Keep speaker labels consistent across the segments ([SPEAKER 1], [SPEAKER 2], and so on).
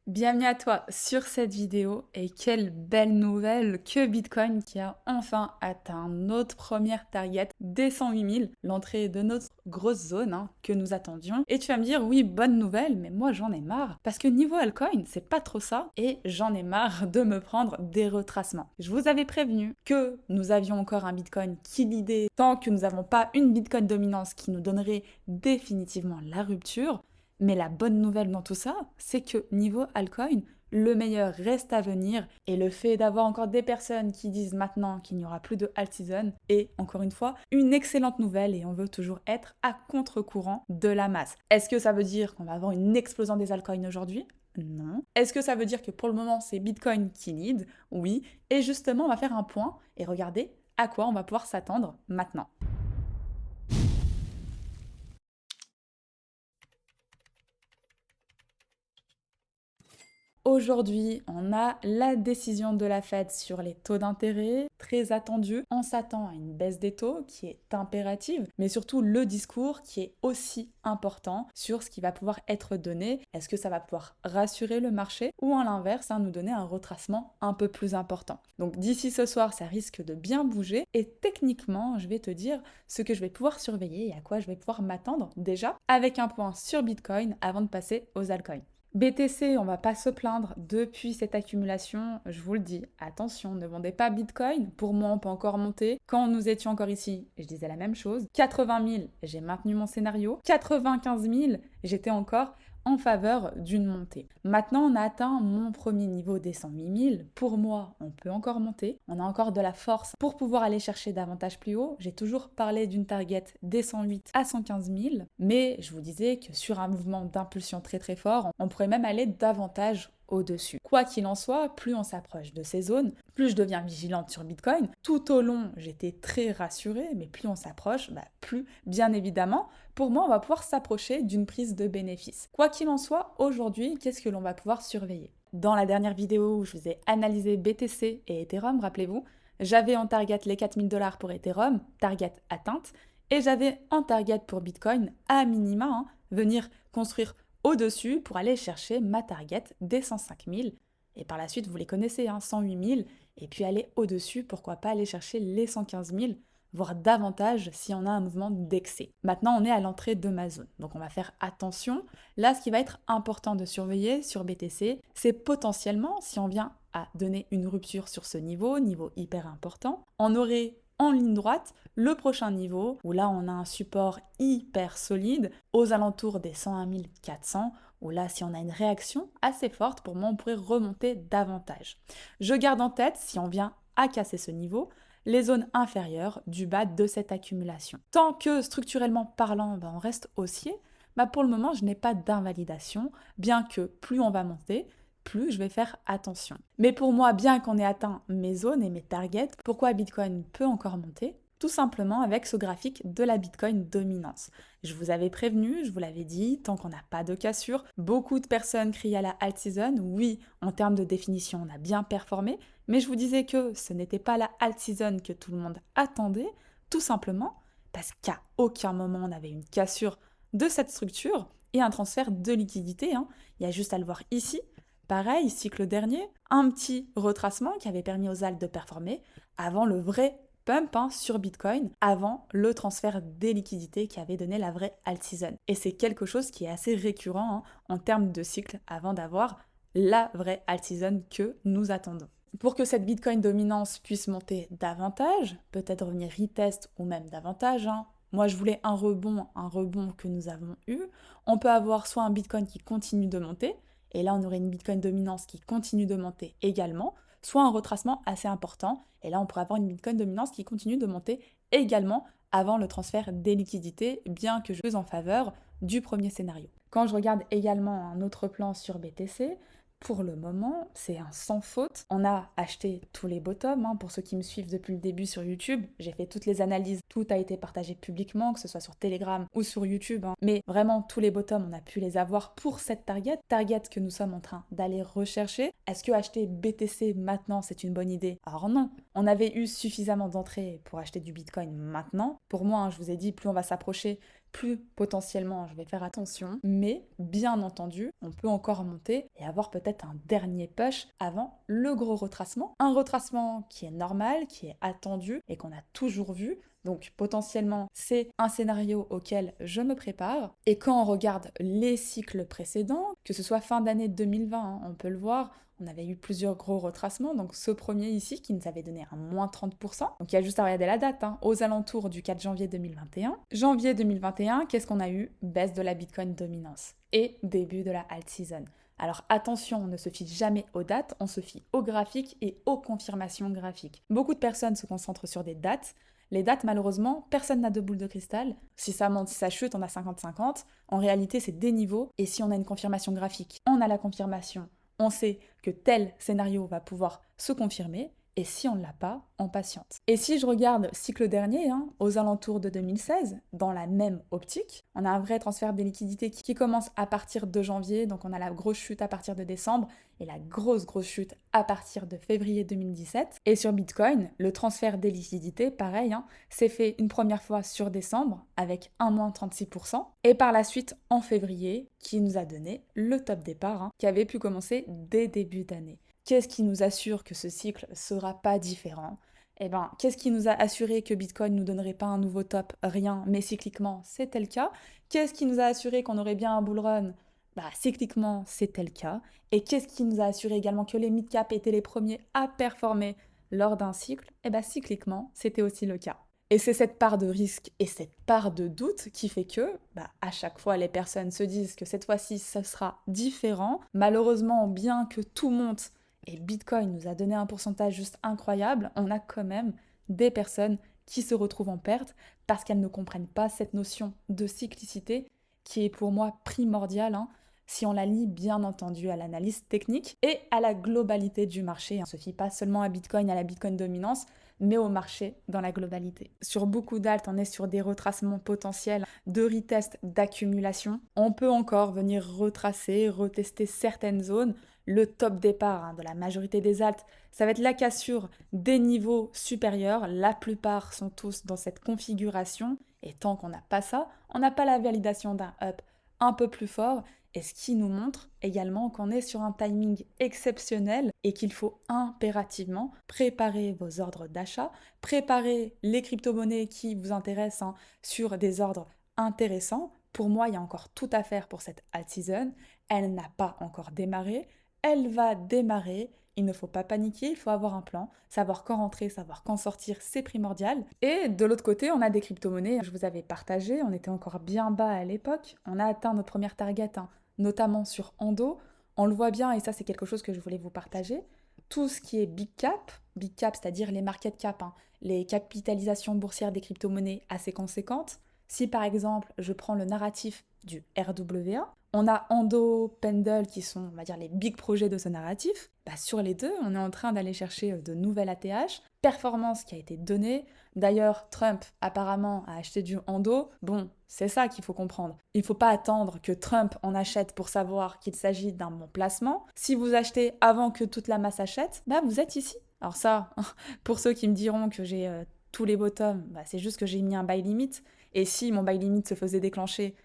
[SPEAKER 1] Bienvenue à toi sur cette vidéo et quelle belle nouvelle que Bitcoin qui a enfin atteint notre première target des 108 000, l'entrée de notre grosse zone que nous attendions. Et tu vas me dire oui, bonne nouvelle, mais moi j'en ai marre parce que niveau altcoin, c'est pas trop ça et j'en ai marre de me prendre des retracements. Je vous avais prévenu que nous avions encore un Bitcoin qui lidait tant que nous n'avons pas une Bitcoin dominance qui nous donnerait définitivement la rupture. Mais la bonne nouvelle dans tout ça, c'est que niveau altcoin, le meilleur reste à venir et le fait d'avoir encore des personnes qui disent maintenant qu'il n'y aura plus de alt season est, encore une fois, une excellente nouvelle et on veut toujours être à contre-courant de la masse. Est-ce que ça veut dire qu'on va avoir une explosion des altcoins aujourd'hui ? Non. Est-ce que ça veut dire que pour le moment c'est Bitcoin qui lead ? Oui. Et justement, on va faire un point et regarder à quoi on va pouvoir s'attendre maintenant. Aujourd'hui, on a la décision de la Fed sur les taux d'intérêt, très attendue. On s'attend à une baisse des taux qui est impérative, mais surtout le discours qui est aussi important sur ce qui va pouvoir être donné. Est-ce que ça va pouvoir rassurer le marché ou à l'inverse, nous donner un retracement un peu plus important. Donc d'ici ce soir, ça risque de bien bouger et techniquement, je vais te dire ce que je vais pouvoir surveiller et à quoi je vais pouvoir m'attendre déjà avec un point sur Bitcoin avant de passer aux altcoins. BTC, on va pas se plaindre depuis cette accumulation, je vous le dis, attention, ne vendez pas Bitcoin, pour moi on peut encore monter. Quand nous étions encore ici, je disais la même chose. 80 000, j'ai maintenu mon scénario. 95 000, j'étais encore en faveur d'une montée. Maintenant, on a atteint mon premier niveau des 108 000. Pour moi, on peut encore monter. On a encore de la force pour pouvoir aller chercher davantage plus haut. J'ai toujours parlé d'une target des 108 à 115 000. Mais je vous disais que sur un mouvement d'impulsion très très fort, on pourrait même aller davantage au-dessus. Quoi qu'il en soit, plus on s'approche de ces zones, plus je deviens vigilante sur Bitcoin. Tout au long, j'étais très rassurée, mais plus on s'approche, plus, bien évidemment, pour moi, on va pouvoir s'approcher d'une prise de bénéfice. Quoi qu'il en soit, aujourd'hui, qu'est-ce que l'on va pouvoir surveiller ? Dans la dernière vidéo où je vous ai analysé BTC et Ethereum, rappelez-vous, j'avais en target les 4 000 $ pour Ethereum, target atteinte, et j'avais en target pour Bitcoin, à minima, venir construire au-dessus pour aller chercher ma target des 105 000. Et par la suite, vous les connaissez, 108 000. Et puis aller au-dessus, pourquoi pas aller chercher les 115 000, voire davantage si on a un mouvement d'excès. Maintenant, on est à l'entrée de ma zone. Donc on va faire attention. Là, ce qui va être important de surveiller sur BTC, c'est potentiellement, si on vient à donner une rupture sur ce niveau hyper important, on aurait en ligne droite le prochain niveau où là on a un support hyper solide aux alentours des 101 400 où là si on a une réaction assez forte, pour moi on pourrait remonter davantage. Je garde en tête, si on vient à casser ce niveau, les zones inférieures du bas de cette accumulation. Tant que structurellement parlant on reste haussier, pour le moment je n'ai pas d'invalidation, bien que plus on va monter, plus je vais faire attention. Mais pour moi, bien qu'on ait atteint mes zones et mes targets, pourquoi Bitcoin peut encore monter ? Tout simplement avec ce graphique de la Bitcoin dominance. Je vous avais prévenu, je vous l'avais dit, tant qu'on n'a pas de cassure, beaucoup de personnes crient à la alt season. Oui, en termes de définition, on a bien performé, mais je vous disais que ce n'était pas la alt season que tout le monde attendait, tout simplement parce qu'à aucun moment on avait une cassure de cette structure et un transfert de liquidité. Il y a juste à le voir ici. Pareil, cycle dernier, un petit retracement qui avait permis aux alts de performer avant le vrai pump sur Bitcoin, avant le transfert des liquidités qui avait donné la vraie alt season. Et c'est quelque chose qui est assez récurrent en termes de cycle avant d'avoir la vraie alt season que nous attendons. Pour que cette Bitcoin dominance puisse monter davantage, peut-être revenir retest ou même davantage, moi, je voulais un rebond que nous avons eu. On peut avoir soit un Bitcoin qui continue de monter, et là on aurait une Bitcoin dominance qui continue de monter également, soit un retracement assez important, et là on pourrait avoir une Bitcoin dominance qui continue de monter également avant le transfert des liquidités, bien que je suis en faveur du premier scénario. Quand je regarde également un autre plan sur BTC, pour le moment, c'est un sans faute. On a acheté tous les bottoms. Pour ceux qui me suivent depuis le début sur YouTube, j'ai fait toutes les analyses. Tout a été partagé publiquement, que ce soit sur Telegram ou sur YouTube. Mais vraiment, tous les bottoms, on a pu les avoir pour cette target. Target que nous sommes en train d'aller rechercher. Est-ce que acheter BTC maintenant, c'est une bonne idée ? Alors non. On avait eu suffisamment d'entrées pour acheter du Bitcoin maintenant. Pour moi, je vous ai dit, plus on va s'approcher, plus potentiellement je vais faire attention. Mais bien entendu, on peut encore monter et avoir peut-être un dernier push avant le gros retracement. Un retracement qui est normal, qui est attendu et qu'on a toujours vu. Donc potentiellement, c'est un scénario auquel je me prépare. Et quand on regarde les cycles précédents, que ce soit fin d'année 2020, on peut le voir, on avait eu plusieurs gros retracements. Donc ce premier ici qui nous avait donné un moins 30%. Donc il y a juste à regarder la date, aux alentours du 4 janvier 2021. Janvier 2021, qu'est-ce qu'on a eu? Baisse de la Bitcoin dominance et début de la alt season. Alors attention, on ne se fie jamais aux dates, on se fie aux graphiques et aux confirmations graphiques. Beaucoup de personnes se concentrent sur des dates. Les dates, malheureusement, personne n'a de boule de cristal. Si ça monte, si ça chute, on a 50-50. En réalité, c'est des niveaux. Et si on a une confirmation graphique, on a la confirmation. On sait que tel scénario va pouvoir se confirmer. Et si on ne l'a pas, on patiente. Et si je regarde cycle dernier, aux alentours de 2016, dans la même optique, on a un vrai transfert des liquidités qui commence à partir de janvier, donc on a la grosse chute à partir de décembre, et la grosse chute à partir de février 2017. Et sur Bitcoin, le transfert des liquidités, pareil, s'est fait une première fois sur décembre, avec un moins 36%, et par la suite en février, qui nous a donné le top départ, qui avait pu commencer dès début d'année. Qu'est-ce qui nous assure que ce cycle sera pas différent? Qu'est-ce qui nous a assuré que Bitcoin nous donnerait pas un nouveau top? Rien, mais cycliquement, c'était le cas. Qu'est-ce qui nous a assuré qu'on aurait bien un bull run? Cycliquement, c'était le cas. Et qu'est-ce qui nous a assuré également que les mid-cap étaient les premiers à performer lors d'un cycle? Cycliquement, c'était aussi le cas. Et c'est cette part de risque et cette part de doute qui fait que, à chaque fois, les personnes se disent que cette fois-ci, ça sera différent. Malheureusement, bien que tout monte, et Bitcoin nous a donné un pourcentage juste incroyable, on a quand même des personnes qui se retrouvent en perte parce qu'elles ne comprennent pas cette notion de cyclicité qui est pour moi primordiale, si on la lie bien entendu à l'analyse technique et à la globalité du marché. On ne se fie pas seulement à Bitcoin, à la Bitcoin dominance, mais au marché dans la globalité. Sur beaucoup d'alt, on est sur des retracements potentiels de retest d'accumulation. On peut encore venir retracer, retester certaines zones. Le top départ de la majorité des alts, ça va être la cassure des niveaux supérieurs. La plupart sont tous dans cette configuration. Et tant qu'on n'a pas ça, on n'a pas la validation d'un up un peu plus fort. Et ce qui nous montre également qu'on est sur un timing exceptionnel et qu'il faut impérativement préparer vos ordres d'achat, préparer les crypto-monnaies qui vous intéressent sur des ordres intéressants. Pour moi, il y a encore tout à faire pour cette alt season. Elle n'a pas encore démarré. Elle va démarrer. Il ne faut pas paniquer, il faut avoir un plan, savoir quand rentrer, savoir quand sortir, c'est primordial. Et de l'autre côté, on a des crypto-monnaies, je vous avais partagé, on était encore bien bas à l'époque, on a atteint notre première target, notamment sur Ando. On le voit bien, et ça c'est quelque chose que je voulais vous partager, tout ce qui est big cap c'est-à-dire les market cap, les capitalisations boursières des crypto-monnaies assez conséquentes. Si par exemple je prends le narratif du RWA, on a Ando, Pendle qui sont, on va dire, les big projets de ce narratif. Sur les deux, on est en train d'aller chercher de nouvelles ATH, performance qui a été donnée. D'ailleurs, Trump apparemment a acheté du Ando. Bon, c'est ça qu'il faut comprendre. Il ne faut pas attendre que Trump en achète pour savoir qu'il s'agit d'un bon placement. Si vous achetez avant que toute la masse achète, vous êtes ici. Alors ça, pour ceux qui me diront que j'ai tous les bottoms, c'est juste que j'ai mis un buy limit. Et si mon buy limit se faisait déclencher,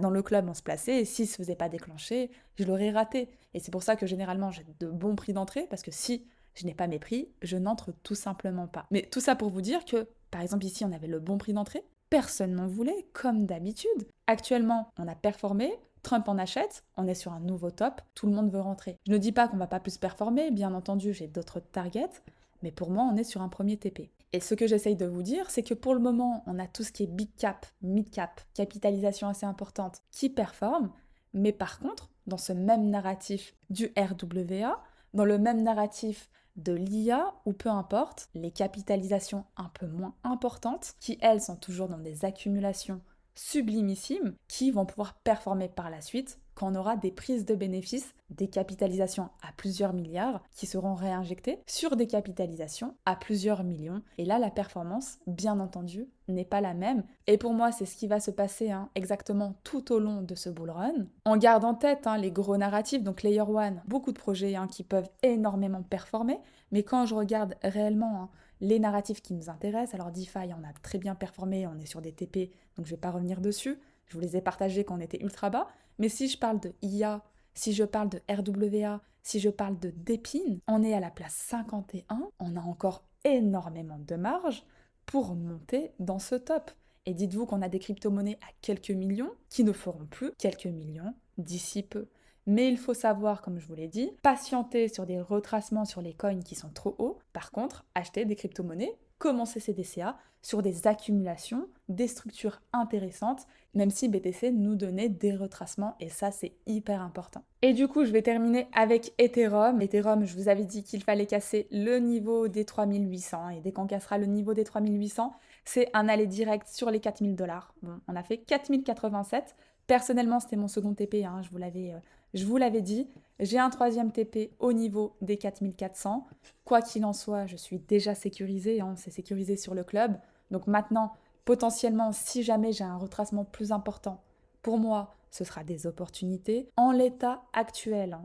[SPEAKER 1] dans le club, on se plaçait, et s'il ne se faisait pas déclencher, je l'aurais raté. Et c'est pour ça que généralement, j'ai de bons prix d'entrée, parce que si je n'ai pas mes prix, je n'entre tout simplement pas. Mais tout ça pour vous dire que, par exemple, ici, on avait le bon prix d'entrée, personne n'en voulait, comme d'habitude. Actuellement, on a performé, Trump en achète, on est sur un nouveau top, tout le monde veut rentrer. Je ne dis pas qu'on va pas plus performer, bien entendu, j'ai d'autres targets, mais pour moi, on est sur un premier TP. Et ce que j'essaye de vous dire, c'est que pour le moment, on a tout ce qui est big cap, mid cap, capitalisation assez importante qui performe, mais par contre, dans ce même narratif du RWA, dans le même narratif de l'IA, ou peu importe, les capitalisations un peu moins importantes, qui elles sont toujours dans des accumulations sublimissimes, qui vont pouvoir performer par la suite quand on aura des prises de bénéfices, des capitalisations à plusieurs milliards qui seront réinjectées sur des capitalisations à plusieurs millions. Et là, la performance, bien entendu, n'est pas la même. Et pour moi, c'est ce qui va se passer exactement tout au long de ce bull run. On garde en tête les gros narratifs, donc Layer 1, beaucoup de projets qui peuvent énormément performer. Mais quand je regarde réellement les narratifs qui nous intéressent. Alors DeFi, on a très bien performé, on est sur des TP, donc je ne vais pas revenir dessus. Je vous les ai partagés quand on était ultra bas. Mais si je parle de IA, si je parle de RWA, si je parle de DePIN, on est à la place 51. On a encore énormément de marge pour monter dans ce top. Et dites-vous qu'on a des crypto-monnaies à quelques millions qui ne feront plus quelques millions d'ici peu. Mais il faut savoir, comme je vous l'ai dit, patienter sur des retracements sur les coins qui sont trop hauts. Par contre, acheter des crypto-monnaies, commencer ces DCA sur des accumulations, des structures intéressantes, même si BTC nous donnait des retracements, et ça c'est hyper important. Et du coup, je vais terminer avec Ethereum. Ethereum, je vous avais dit qu'il fallait casser le niveau des 3800, et dès qu'on cassera le niveau des 3800, c'est un aller direct sur les 4000 $. Bon, on a fait 4087. Personnellement, c'était mon second TP, hein, je vous l'avais dit. J'ai un troisième TP au niveau des 4400. Quoi qu'il en soit, je suis déjà sécurisée, hein, c'est sécurisé sur le club. Donc maintenant, potentiellement, si jamais j'ai un retracement plus important, pour moi, ce sera des opportunités. En l'état actuel,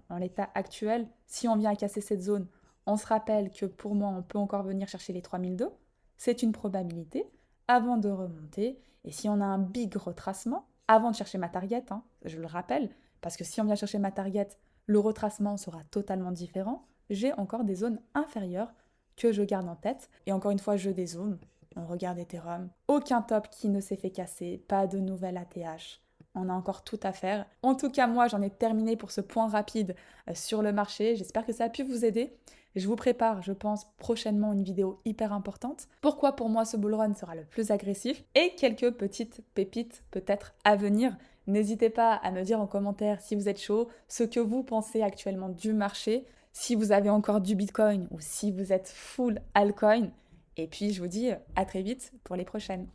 [SPEAKER 1] si on vient à casser cette zone, on se rappelle que pour moi, on peut encore venir chercher les 3002. C'est une probabilité avant de remonter. Et si on a un big retracement, avant de chercher ma target, hein, je le rappelle, parce que si on vient chercher ma target, le retracement sera totalement différent. J'ai encore des zones inférieures que je garde en tête. Et encore une fois, je dézoome. On regarde Ethereum. Aucun top qui ne s'est fait casser. Pas de nouvelle ATH. On a encore tout à faire. En tout cas, moi, j'en ai terminé pour ce point rapide sur le marché. J'espère que ça a pu vous aider. Je vous prépare, je pense, prochainement une vidéo hyper importante. Pourquoi pour moi ce bull run sera le plus agressif et quelques petites pépites peut-être à venir. N'hésitez pas à me dire en commentaire si vous êtes chaud, ce que vous pensez actuellement du marché, si vous avez encore du Bitcoin ou si vous êtes full altcoin. Et puis je vous dis à très vite pour les prochaines.